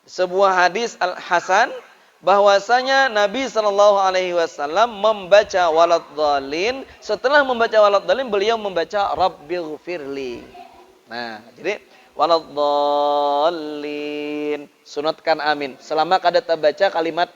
sebuah hadis al-hasan bahwasanya Nabi Shallallahu alaihi wasallam membaca waladhdallin, setelah membaca waladhdallin beliau membaca rabbighfirli. Nah, jadi waladhdallin sunatkan amin selama kada terbaca kalimat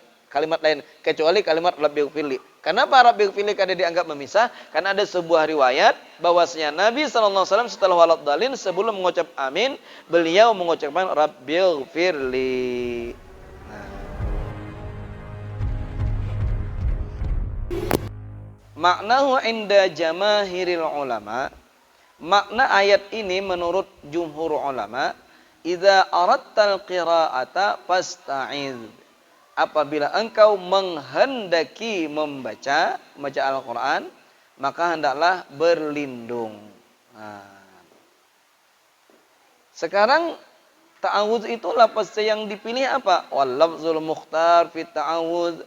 lain kecuali kalimat rabbighfirli. Kenapa rabbighfirli kada dianggap memisah? Karena ada sebuah riwayat bahwasanya Nabi sallallahu alaihi wasallam setelah waladhdallin sebelum mengucap amin, beliau mengucapkan rabbighfirli. Nah, maknahu inda jamaahiril ulama, makna ayat ini menurut jumhur ulama, idza aradtal qira'ata fasta'iz. Apabila engkau menghendaki membaca Al-Quran, maka hendaklah berlindung. Nah, sekarang ta'awudz itu lafaz yang dipilih apa? Wal lafzul mukhtar fi ta'awudz,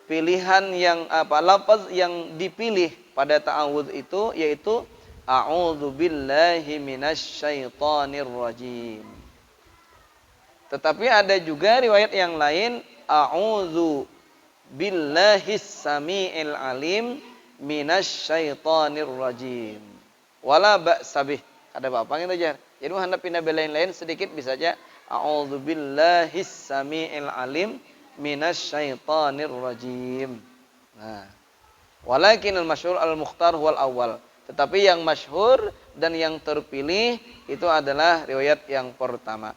pilihan yang apa? Lafaz yang dipilih pada ta'awudz itu yaitu a'udzu billahi minasy syaithanir rajim. Tetapi ada juga riwayat yang lain, a'udzu billahis samiil alim minasy syaithanir rajim. Wala ba'sa bih. Ada apa gitu aja. Jadi hendak pindah lain-lain sedikit bisa aja a'udzu billahis samiil alim minasy syaithanir rajim. Nah, walakin al-masyhur al-mukhtar huwal awwal. Tetapi yang masyhur dan yang terpilih itu adalah riwayat yang pertama.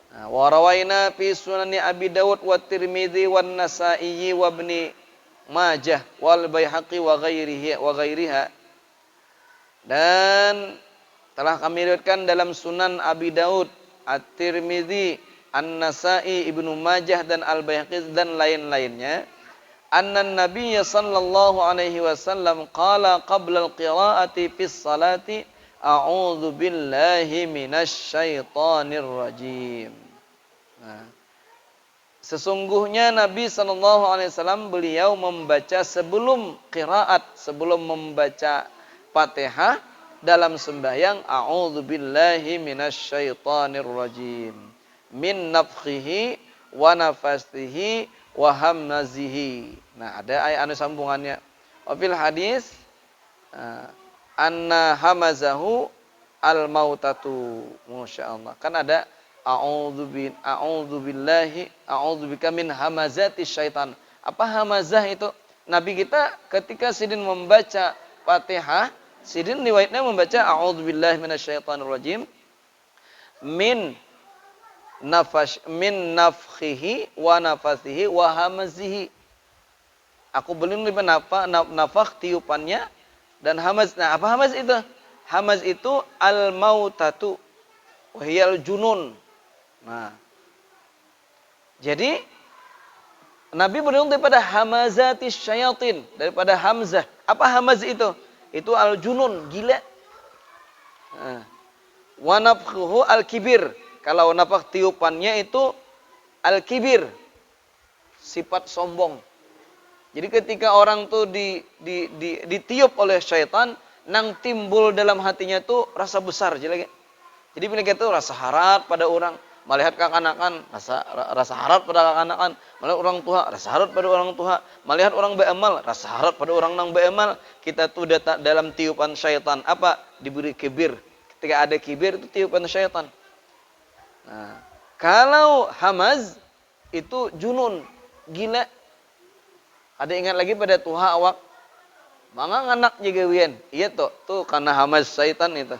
Wa rawaina fi sunani Abi Dawud wa Tirmidzi wan Nasa'i wa Ibnu Majah wal Baihaqi wa ghairiha. Dan telah kami riwayatkan dalam Sunan Abi Daud, At-Tirmidzi, An-Nasa'i, Ibnu Majah dan Al-Baihaqi dan lain-lainnya, anna Nabiy sallallahu alaihi wasallam qala qabla al-qira'ati fis salati a'udzu billahi minasy syaithanir rajim. Nah, sesungguhnya Nabi sallallahu alaihi wasallam beliau membaca sebelum qiraat, sebelum membaca Fatihah dalam sembahyang, a'udzu billahi minasy syaithanir rajim min nafkhihi wa nafasihi wa hamazihi. Nah, ada ayat anu sambungannya. Wa fil hadis anna hamazahu al-mautatu. Masyaallah. Kan ada a'udzu billahi a'udzu bika min hamazati syaitan. Apa hamazah itu? Nabi kita ketika sidin membaca Fatihah, sidin riwayatnya membaca a'udzu billahi minasyaitonir rajim min nafkhihi wa nafasihi wa hamazihi. Aku belum nafakh tiupannya dan hamaz. Nah, apa hamaz itu? Hamaz itu al-mautatu wa hiyal junun. Nah, jadi Nabi berlindung daripada hamazati syayatin, daripada hamzah. Apa hamaz itu? Itu al-junun, gila. Nah, wa nafkhuhu al-kibir. Kalau nafakh tiupannya itu al-kibir, sifat sombong. Jadi ketika orang tuh ditiup oleh syaitan, nang timbul dalam hatinya tuh rasa besar. Jadi mereka itu rasa harap pada orang, melihat kekanakan, rasa harap pada kekanakan, melihat orang tua, rasa harap pada orang tua, melihat orang beramal, rasa harap pada orang nang beramal. Kita tuh dalam tiupan syaitan apa? Diberi kibir. Ketika ada kibir itu tiupan syaitan. Nah, kalau hamaz itu junun, gila. Ada ingat lagi pada tuha awak? Manga anak juga wian. Iya tuh karena hamaz syaitan itu.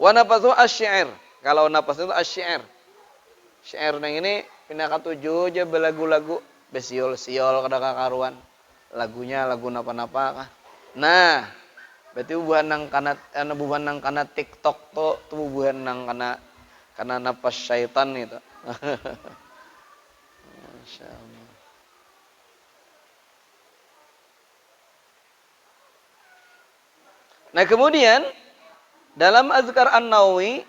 Wa nafasu asy-syair. Kalau nafas itu asy-syair. Syair nang ini pindah katujuh aja belagu-lagu besiol-siol kada kakaruan. Lagunya lagu napa-napa kah. Nah, berarti bukan nang kana TikTok tuh bukan nang kana nafas syaitan itu. Masyaallah. Nah, kemudian dalam Azkar An-Nawawi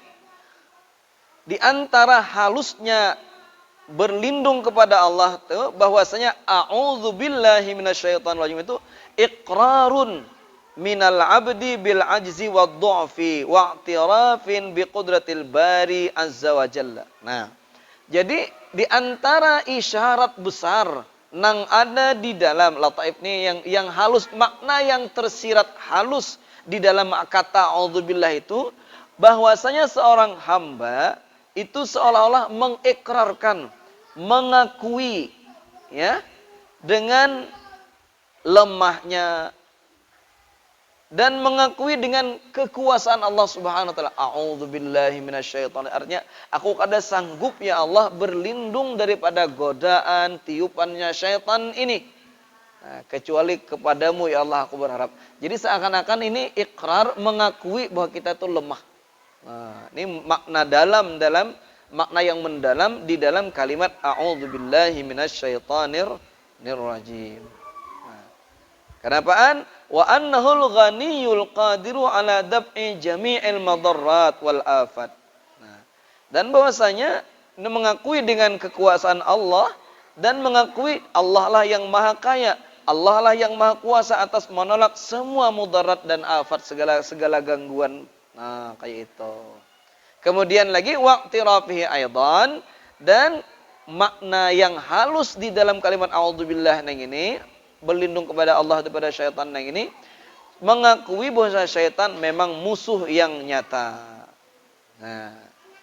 di antara halusnya berlindung kepada Allah itu bahwasanya a'udzu billahi minasyaitonir rajim itu iqrarun minal abdi bil ajzi wad du'fi wa i'tirafin bi qudratil bari azza wa jalla. Nah, Jadi di antara isyarat besar nang ada di dalam lataif ini yang halus, makna yang tersirat halus di dalam kata a'udzubillah itu, bahwasanya seorang hamba itu seolah-olah mengikrarkan, mengakui ya dengan lemahnya dan mengakui dengan kekuasaan Allah Subhanahu wa taala. A'udzubillahi minasyaitonir. Artinya, aku kada sanggup ya Allah berlindung daripada godaan tiupannya syaitan ini. Nah, kecuali kepadamu ya Allah aku berharap. Jadi seakan-akan ini ikrar mengakui bahwa kita itu lemah. Nah, ini makna dalam makna yang mendalam di dalam kalimat a'udzubillahi minasyaitonir rajim. Nah, kenapaan? Wa annahul ghaniyul qadiru ala dab'i jami'il madarrat wal afat. Nah, dan bahwasanya mengakui dengan kekuasaan Allah dan mengakui Allah lah yang maha kaya, Allah lah yang maha kuasa atas menolak semua mudarat dan afat, segala gangguan. Nah, kayak itu. Kemudian lagi waqtirafihi aidan, dan makna yang halus di dalam kalimat a'udzubillah ini, berlindung kepada Allah daripada syaitan ini, mengakui bahwa syaitan memang musuh yang nyata. Nah,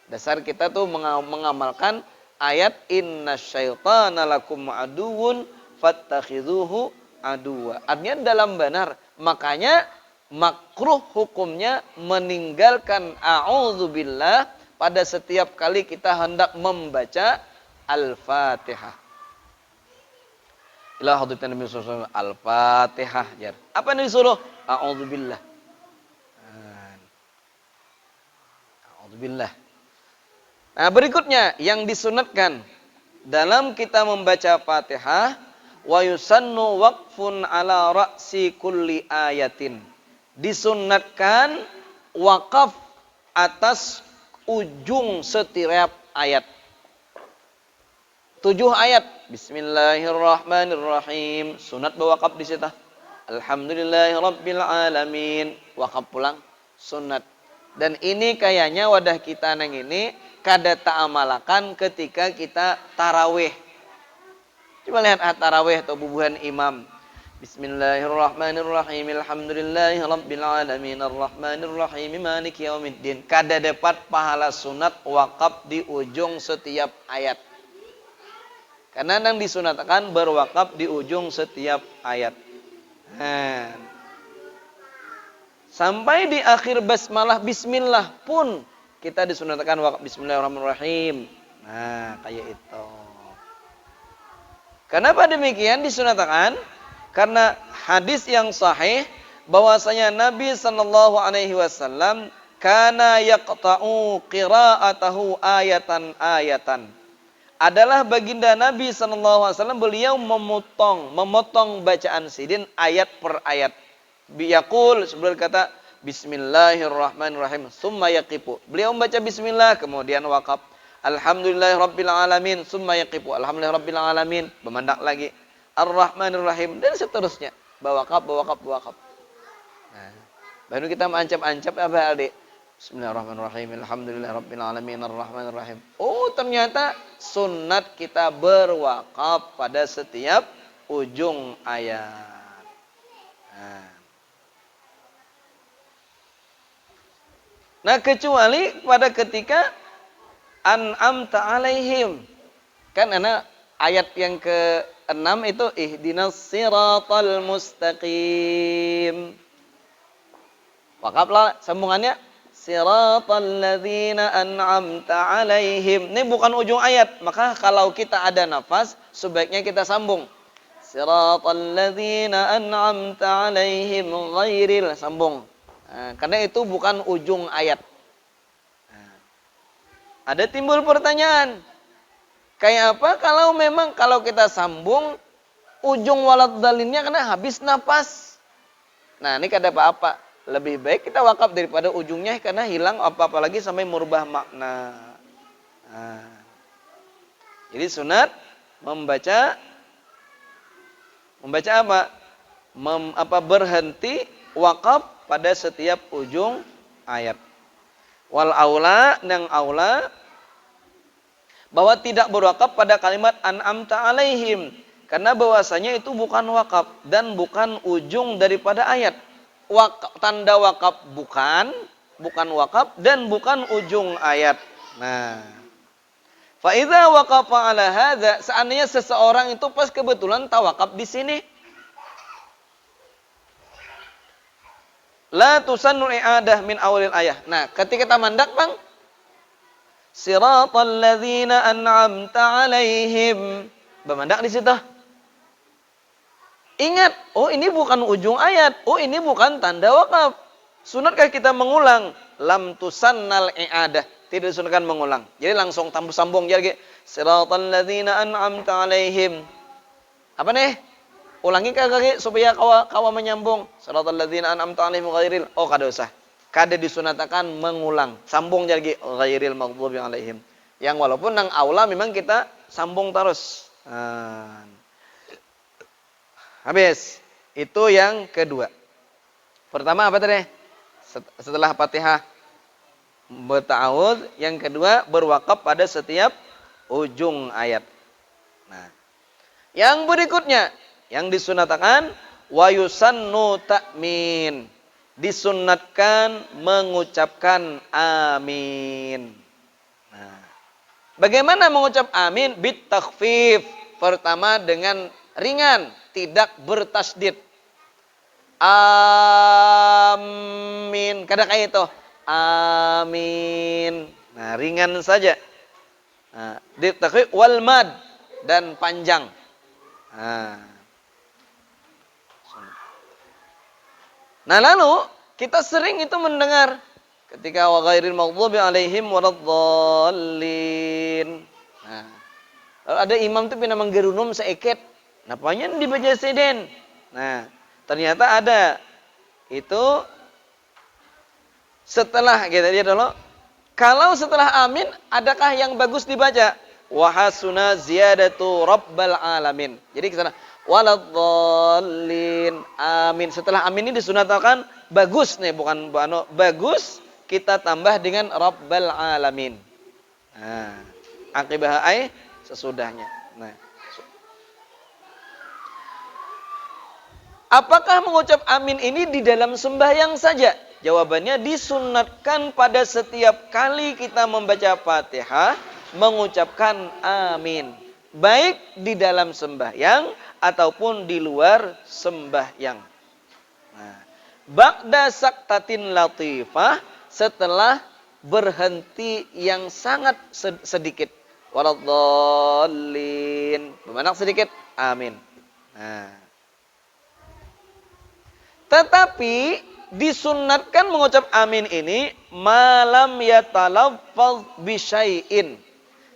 dasar kita tuh mengamalkan ayat innasyaitana lakum aduwwun fattakhidhuhu aduwa. Artinya dalam benar, makanya makruh hukumnya meninggalkan a'udzubillah pada setiap kali kita hendak membaca Al-Fatihah. Ila hadratin Nabi sallallahu alaihi wasallam Al-Fatihah. Apa yang disuruh? A'udzubillah. A'udzubillah. Nah, berikutnya yang disunatkan dalam kita membaca Fatihah, wa yusannu waqfun ala ra'si kulli ayatin. Disunatkan wakaf atas ujung setiap ayat. 7 ayat. Bismillahirrahmanirrahim. Sunat berwakaf di situ. Alhamdulillahirabbil alamin. Wakaf pulang sunat. Dan ini kayaknya wadah kita nang ini kada ta'amalakan ketika kita tarawih. Coba lihat tarawih atau bubuhan imam. Bismillahirrahmanirrahim. Alhamdulillahirabbil alamin. Arrahmanirrahim. Maliki yaumiddin. Kada dapat pahala sunat wakaf di ujung setiap ayat. Karena yang disunatkan berwakaf di ujung setiap ayat. Nah, sampai di akhir basmalah bismillah pun kita disunatkan wakaf bismillahirrahmanirrahim. Nah, kayak itu. Kenapa demikian disunatkan? Karena hadis yang sahih bahwasanya Nabi sallallahu alaihi wasallam kana yaqta'u qira'atahu ayatan. Adalah baginda Nabi SAW, beliau memotong bacaan sidin ayat per ayat. Biyaqul, sebelum kata Bismillahirrahmanirrahim, summa yaqifu. Beliau membaca Bismillah, kemudian waqaf. Alhamdulillahirabbil alamin, summa yaqifu. Alhamdulillahirabbil alamin, memandang lagi. Ar-Rahmanirrahim, dan seterusnya. Bawaqaf. Nah, baru kita mengancap-ancap apa adik? Bismillahirrahmanirrahim. Alhamdulillahirabbil alamin arrahmanirrahim. Oh, ternyata sunat kita berwakaf pada setiap ujung ayat. Nah, kecuali pada ketika an'amta alaihim. Kan ayat yang ke-6 itu ihdinas siratal mustaqim. Wakaflah sambungannya siratal ladzina an'amta alaihim. Ini bukan ujung ayat, maka kalau kita ada nafas sebaiknya kita sambung. Siratal ladzina an'amta alaihim ghairil, sambung. Nah, karena itu bukan ujung ayat. Nah, ada timbul pertanyaan. Kayak apa kalau kita sambung ujung waladdalinnya karena habis nafas. Nah, ini kada apa-apa. Lebih baik kita wakaf daripada ujungnya karena hilang apalagi sampai merubah makna. Nah, jadi sunat membaca apa? Berhenti wakaf pada setiap ujung ayat. Wal aula, bahwa tidak berwakaf pada kalimat an'amta alaihim. Karena bahwasanya itu bukan wakaf dan bukan ujung daripada ayat. Tanda wakaf bukan wakaf dan bukan ujung ayat. Nah, fa idza waqafa ala hadza, seandainya seseorang itu pas kebetulan tawakaf di sini, la tusannu i'adah min awalil ayah. Nah, ketika kita mandak, Bang, siratal ladzina an'amta alaihim. Bermandak di situ. Ingat, oh ini bukan ujung ayat, oh ini bukan tanda wakaf. Sunatkah kita mengulang? Lam tusannal i'adah. Tidak disunatkan mengulang. Jadi langsung sambung jadi siratal ladzina an'amta alaihim. Apa nih? Ulangi kaki supaya kawa menyambung. Siratal ladzina an'amta alaihim ghairil. Oh, kada usah. Kada disunatkan mengulang. Sambung jadi ghairil maghdubi alaihim. Yang walaupun nang aula memang kita sambung terus. Habis. Itu yang kedua. Pertama apa tadi? Setelah Fatihah berta'awudz, yang kedua berwakaf pada setiap ujung ayat. Nah, yang berikutnya yang disunatkan wa yusannu ta'min. Disunatkan mengucapkan amin. Nah, bagaimana mengucap amin? Bit takhfif. Pertama dengan ringan, tidak bertasdid. Amin. Kada kayak itu. Amin. Nah, ringan saja. Nah, bit takhfif wal mad dan panjang. Nah, lalu kita sering itu mendengar ketika wa ghairil maghdubi alaihim waladdallin. Nah, lalu ada imam itu pina manggerunum seeket. Napanya dibaca seden. Nah, ternyata ada itu setelah kita lihat dulu. Kalau setelah amin, adakah yang bagus dibaca? Wa hasuna ziyadatu rabbal alamin. Jadi ke sana waladdallin amin. Setelah amin ini disunatkan bagus nih, bukan bagus kita tambah dengan rabbal alamin. Nah, akibah ai sesudahnya. Nah, apakah mengucap amin ini di dalam sembahyang saja? Jawabannya disunatkan pada setiap kali kita membaca Fatihah mengucapkan amin. Baik di dalam sembahyang ataupun di luar sembahyang. Nah, ba'da saktatin latifah, setelah berhenti yang sangat sedikit. Waladdallin. Bermakna sedikit? Amin. Nah, tetapi disunatkan mengucap amin ini malam yatalaffaz bisyai'in,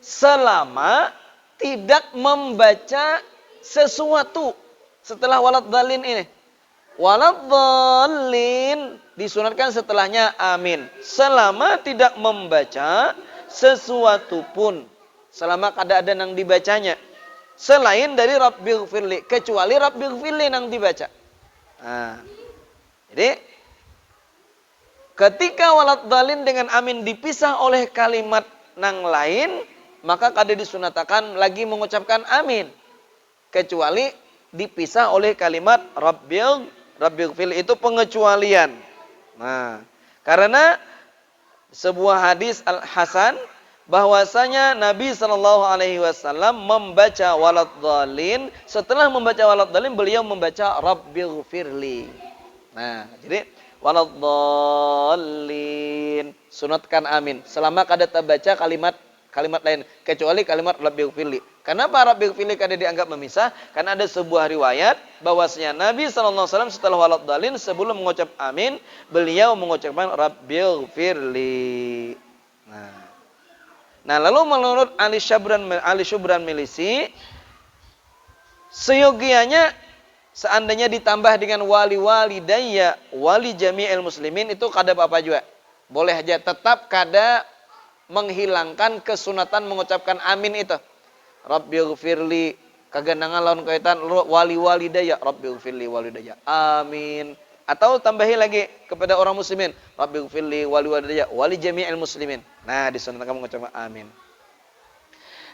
selama tidak membaca sesuatu setelah waladdallin ini. Waladdallin disunatkan setelahnya amin, selama tidak membaca sesuatu pun, selama kada ada yang dibacanya selain dari Rabbighfirli, kecuali Rabbighfirli yang dibaca. Nah, jadi ketika waladdallin dengan amin dipisah oleh kalimat nang lain, maka kada disunatakan lagi mengucapkan amin, kecuali dipisah oleh kalimat Rabbighfirli, itu pengecualian. Nah, karena sebuah hadis Al-Hasan bahwasanya Nabi SAW membaca waladdallin, setelah membaca waladdallin beliau membaca Rabbighfirli. Nah, jadi waladdallin sunatkan amin selama kada terbaca kalimat lain kecuali kalimat Rabbighfirli. Kenapa Rabbighfirli kada dianggap memisah? Karena ada sebuah riwayat bahwasanya Nabi SAW setelah waladdallin sebelum mengucap amin beliau mengucapkan Rabbighfirli. Nah, lalu menurut Ali Syubran Milisi, seyogianya seandainya ditambah dengan wali walidayya, wali jami'il muslimin, itu kada apa-apa juga. Boleh aja, tetap kada menghilangkan kesunatan mengucapkan amin itu. Rabbighfirli, kagandangan lawan kaitan wali walidayya, Rabbighfirli walidayya. Amin. Atau tambahi lagi kepada orang muslimin, Rabbighfirli wali walidayya, wali jami'il muslimin. Nah, disunatkan mengucapkan amin.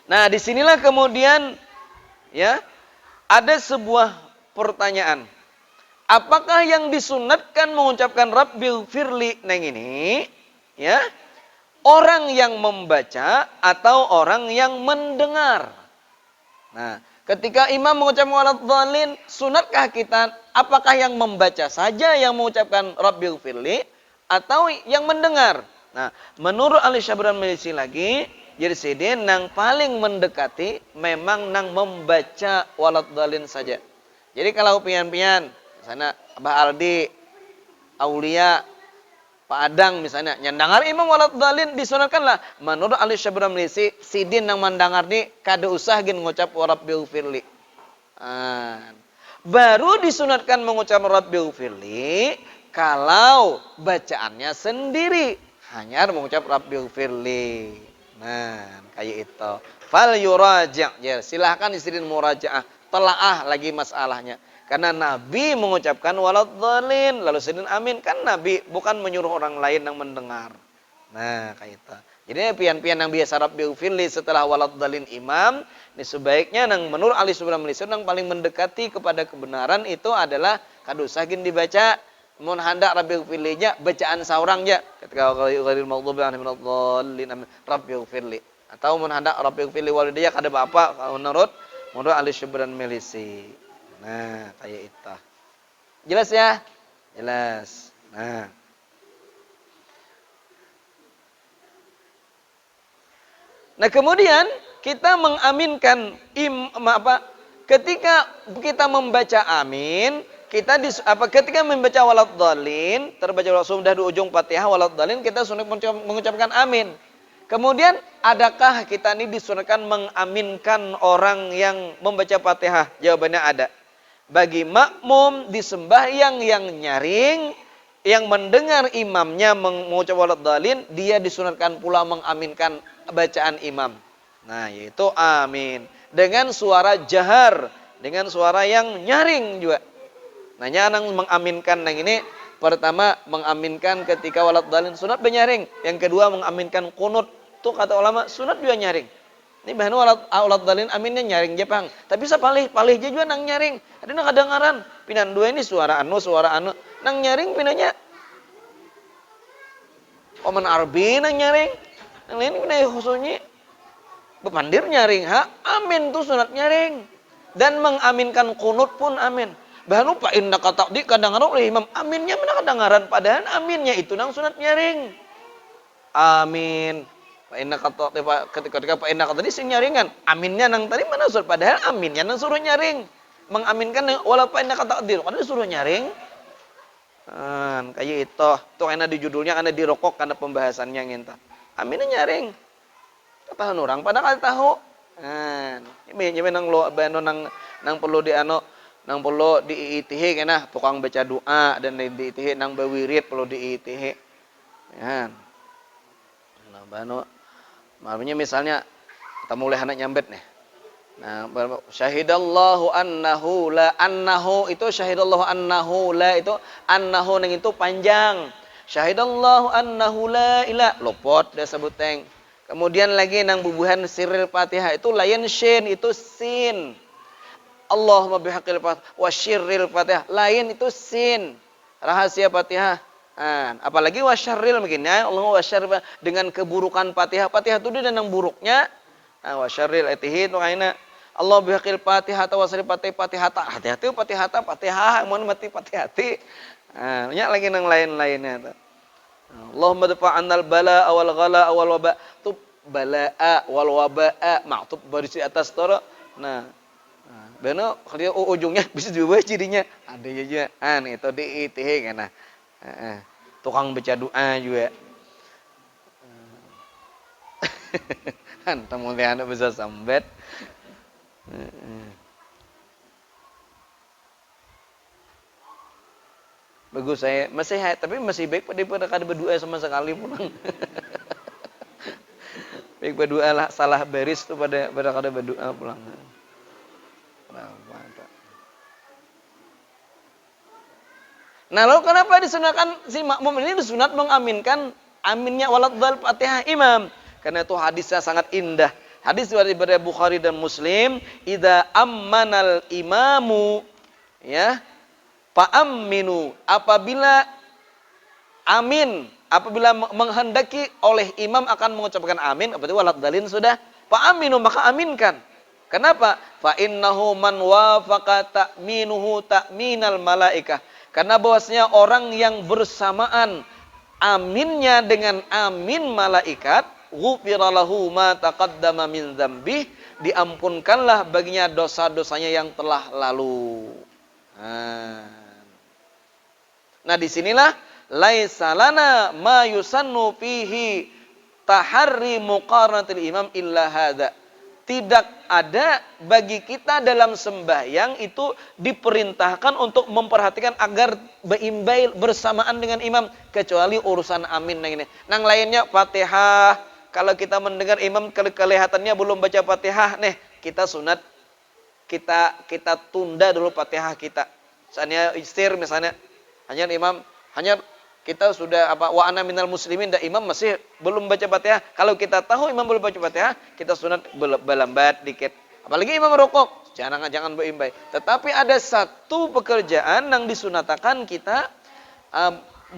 Nah, disinilah kemudian ya ada sebuah pertanyaan. Apakah yang disunatkan mengucapkan Rabbil firli neng ini ya orang yang membaca atau orang yang mendengar? Nah, ketika imam mengucapkan waladhdallin, sunatkah kita apakah yang membaca saja yang mengucapkan Rabbil firli atau yang mendengar? Nah, menurut Ali Syabran Milisi lagi, jadi sidin nang paling mendekati memang nang membaca waladhdallin saja. Jadi kalau pian-pian, misalnya Abah Aldi, Aulia, Pak Adang misalnya, nyandangar imam waladhdallin disunatkanlah. Menurut Ali Syabran Milisi, sidin nang mandangar ni kada usah gin ngucap Rabbil firli. Baru disunatkan mengucap Rabbil firli kalau bacaannya sendiri. Hanya mengucap Rabbil firli. Nah, kayak itu. Fal yuraja'. Ya, silahkan istri murajaah. Telaah lagi masalahnya. Karena Nabi mengucapkan waladhdallin. Lalu sidin amin. Kan Nabi bukan menyuruh orang lain yang mendengar. Nah, kayak itu. Jadi pian-pian yang biasa Rabbil firli setelah waladhdallin imam. Ini sebaiknya yang menurut Ali Subhanahu yang paling mendekati kepada kebenaran itu adalah kadusagin dibaca. Mun hendak Rabbil firlinya bacaan saurang ya ketika ghairil maghdubi alaihim waladdallin Rabbil firli atau mun hendak Rabbil firli walidayya kada apa menurut Ali Syibran Milisi. Nah, kayak itu. Jelas ya? Jelas. Nah, kemudian kita mengaminkan ketika kita membaca amin, ketika membaca waladhdallin, terbaca sudah di ujung Fatihah waladhdallin, kita sunat mengucapkan amin. Kemudian adakah kita ini disunatkan mengaminkan orang yang membaca Fatihah? Jawabannya ada. Bagi makmum di sembahyang yang nyaring, yang mendengar imamnya mengucap waladhdallin, dia disunatkan pula mengaminkan bacaan imam. Nah, yaitu amin dengan suara jahar, dengan suara yang nyaring juga. Nanya nang mengaminkan nang ini pertama mengaminkan ketika waladhdallin sunat benyaring, yang kedua mengaminkan kunut. Tuh kata ulama sunat juga nyaring. Ini bahan waladhdallin aminnya nyaring Jepang. Tapi sapalih juga nang nyaring. Ada nang kadengaran. Pinan dua ini suara anu nang nyaring pinanya. Oman arbi nang nyaring. Nang lain pinanya khususnya bepandir nyaring amin tuh sunat nyaring. Dan mengaminkan kunut pun amin. Bahan Pak Indah kata di kadang-kadang oleh imam aminnya mana kadengaran padahal aminnya itu nang sunat nyaring. Amin. Pak Indah kata ketika Pak Indah kata di sing nyaringan, aminnya nang tadi mana sunat padahal aminnya nang suruh nyaring. Mengaminkan walau Pak Indah kata di kan disuruh nyaring. Kayak itu. Tuh karena di judulnya karena dirokok karena pembahasannya ngenta. Aminnya nyaring. Kata orang pada kada tahu. Ini nang lo bano nang perlu di nang perlu diitihi kena tukang baca doa dan diitihi nang bawirid perlu diitihi. Ya. Nah, bano makanya misalnya kita mulai anak nyambet nih. Nah, syahidallahu annahu la annahu itu syahidallahu annahu la itu annahu nang itu panjang. Syahidallahu annahu la ilaha lopot dia sebut teng. Kemudian lagi nang bubuhan siril Fatihah itu layan shin itu sin. Allahumma bihaqqil Fatihah wa syirril Fatihah. Lain itu sin. Rahasia Fatihah. Apalagi wa syarril mungkin ya. Allah wa syarril dengan keburukan Fatihah. Fatihah itu dia nang buruknya. Wa syarril atihi itu kaina. Allah bihaqqil Fatihah wa syarril Fatihah. Hati-hati Fatihah mun mati Fatihati. Banyak lagi nang lain-lainnya. Allahumma dafa'annal bala'a wal ghala'a wal waba'. Tub bala'a wal waba'a maktub baris di atas toro. Nah, benar kalau ujungnya bisa diubah jadinya ada aja. Itu diitihi kana. Tukang baca doa juga. Temu lihat bisa sambet. Bagus saya masih tapi masih baik daripada kada berdoa sama sekali pun. Baik berdoa lah salah baris tuh pada kada berdoa pulang. Nah, lalu kenapa disunatkan si makmum ini disunat mengaminkan aminnya waladhdallin Fatihah imam? Karena itu hadisnya sangat indah. Hadis daripada Bukhari dan Muslim, idza ammanal imamu ya, fa'amminu, apabila menghendaki oleh imam akan mengucapkan amin, berarti walad dalin sudah, fa'amminu, maka aminkan. Kenapa? Fa innahu man wafaqa ta'minuhu ta'minal malaikah. Karena bahwasanya orang yang bersamaan aminnya dengan amin malaikat, ghufira lahu ma taqaddama min dzambih, diampunkanlah baginya dosa-dosanya yang telah lalu. Nah, disinilah laisa lana ma yusannu fihi taharri muqaranatil imam illa hadza. Tidak ada bagi kita dalam sembahyang itu diperintahkan untuk memperhatikan agar beimbai bersamaan dengan imam, kecuali urusan amin yang ini. Nang lainnya Fatihah, kalau kita mendengar imam kelihatannya belum baca Fatihah, kita sunat, kita tunda dulu Fatihah kita. Misalnya istir misalnya, hanya kita sudah wa ana minal muslimin, dan imam masih belum baca Fatihah. Kalau kita tahu imam belum baca Fatihah, kita sunat belambat dikit. Apalagi imam rukuk, jangan berimbai. Tetapi ada satu pekerjaan yang disunatakan kita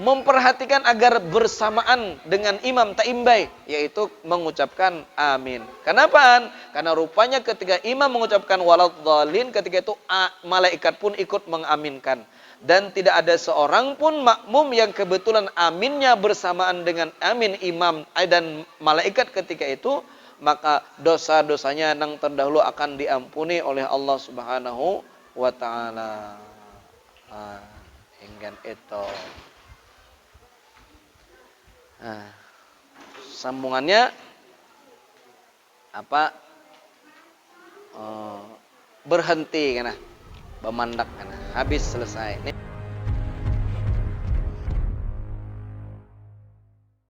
memperhatikan agar bersamaan dengan imam tak imbai, yaitu mengucapkan amin. Kenapa? Karena rupanya ketika imam mengucapkan waladhdallin, ketika itu malaikat pun ikut mengaminkan. Dan tidak ada seorang pun makmum yang kebetulan aminnya bersamaan dengan amin imam dan malaikat ketika itu, maka dosa-dosanya yang terdahulu akan diampuni oleh Allah Subhanahu wa taala. Hingga itu. Sambungannya apa? Berhenti kana. Bemandak kana. Habis selesai.